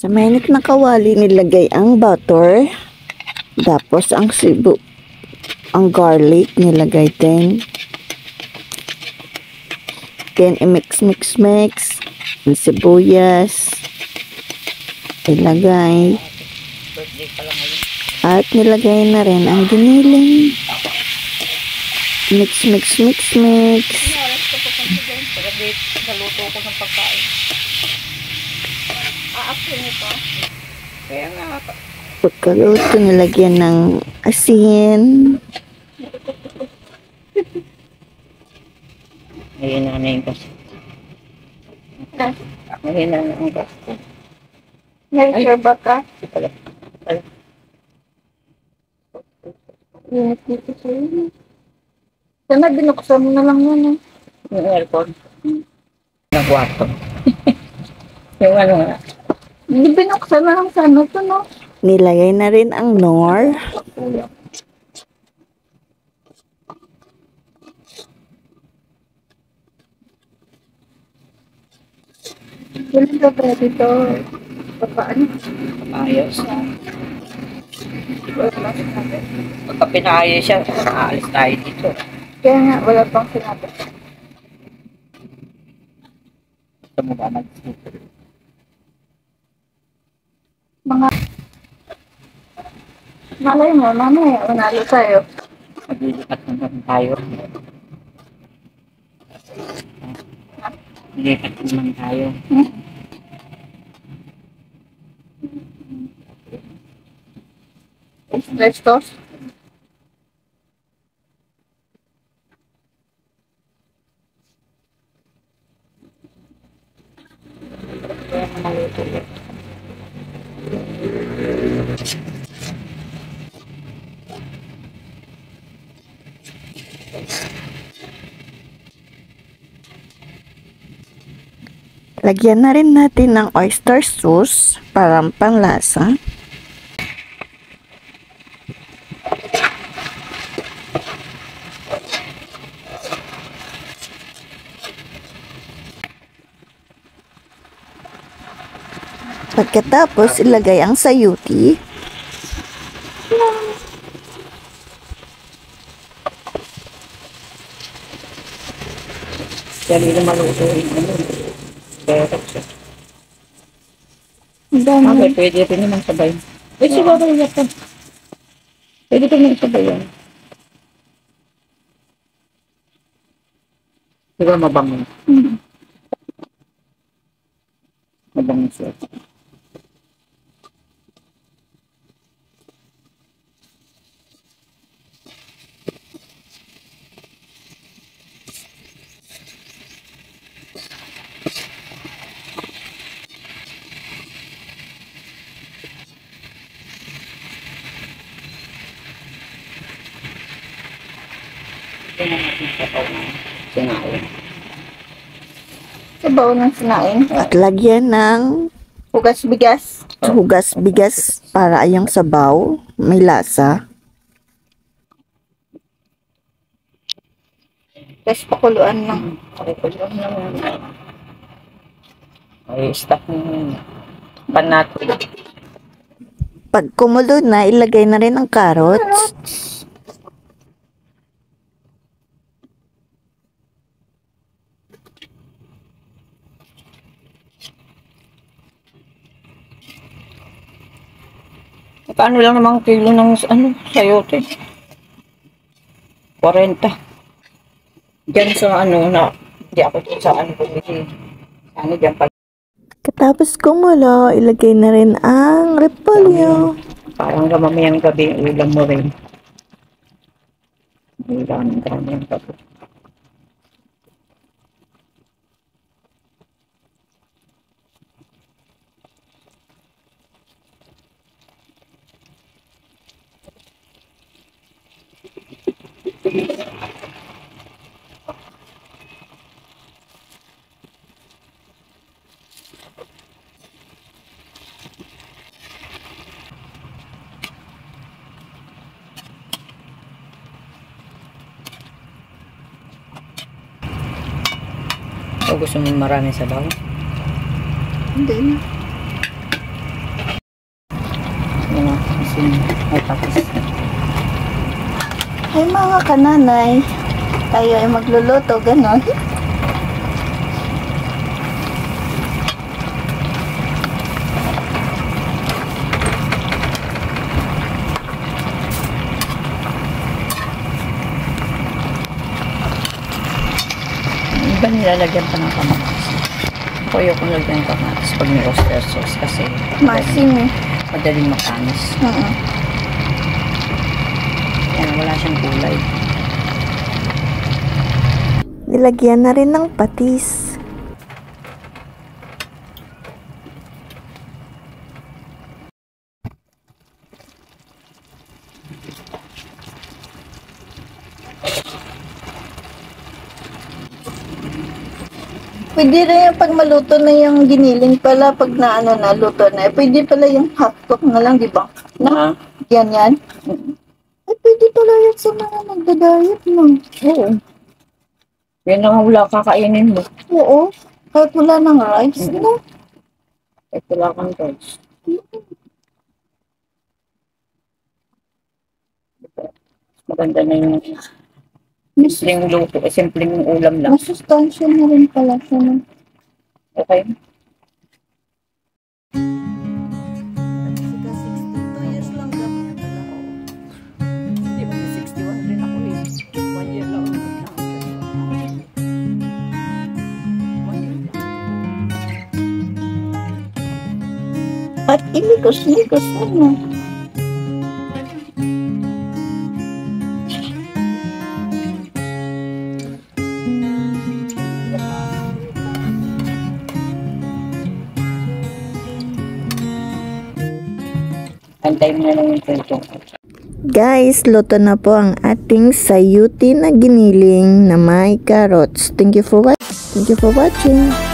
Sa mainit na kawali nilagay ang butter. Tapos ang ang garlic nilagay din. Then i-mix. Ang sibuyas ilagay. At nilagay na rin ang giniling. Mix. Naluto ko ng pagkain. Aaksin ito. Kaya nga. Pagkaluto, nilagyan ng asin. Mahina na yung gas. Mahina na yung gas. May ba ka? Init dito sa'yo. Sana binuksan mo na lang yun. Yung aircon. Nagwato. Yung ano nga. Hindi binuksan na lang sana ito, no? Nilagay na rin ang nor. Wala ka ba dito? Paano? Ayos na. Pagka pinayos siya, aalis tayo dito. Kaya nga, wala pang sinabi. Gusto mo ba mag-dito? Malay mo, mamaya, manalo tayo. Maglilipat naman tayo. Maglilipat naman tayo. Let's toast. Kaya maluto ulit. Lagyan na rin natin ng oyster sauce para panglasa. Pagkatapos, ilagay ang sayuti. Dali na maluto rin. Pwede rin naman sabay. Siguro yan. Pwede rin naman sabay yan. Siguro mabango. Mabango siya. Sabaw ng sinain. At lagyan ng Hugas bigas. hugas bigas para yung sabaw may lasa. Tapos pakuluan lang. Pakuluan lang. Ay, stop mo. Panat. Pag kumulo na, ilagay na rin ang carrots. Paano lang namang kilo ng sayote? 40. Diyan sa na, hindi ako sa bumili. Diyan pala. Katapos kumulo, ilagay na rin ang repolyo. Parang mamayang gabi ulam mo rin. Ulam ng mamayang gabi. O gusto mo maraming sabaw? Hindi. asin. May patis. Ay mga kananay, tayo ay magluluto, ganon. Iba nilalagyan pa ng kamatis. Ako ayoko lagyan ng kamatis pag may oyster sauce kasi Masin eh. madaling makanis. Yan, wala siyang kulay. Nilagyan na rin ng patis. Pwede rin yung pag maluto na yung giniling pala, pag naano na, luto na. Pwede pala yung hotdog na lang, di ba? Na, yan. Ay, pwede pala yan sa mga nagda-diet mo. Oo. Yan ang wala kakainin mo. Oo. Kahit wala ng rice, no? Kahit wala kang rice. Maganda na yung simpleng luto, simpleng ulam lang. Masustansya na rin pala siya. No? Okay? Hindi mo 61 rin ako eh. 1 year lang. 1 year lang. At imikos-mikos na. Antay mo na lang yung pultong. Guys, luto na po ang ating sayuti na giniling na may carrots. Thank you for watching.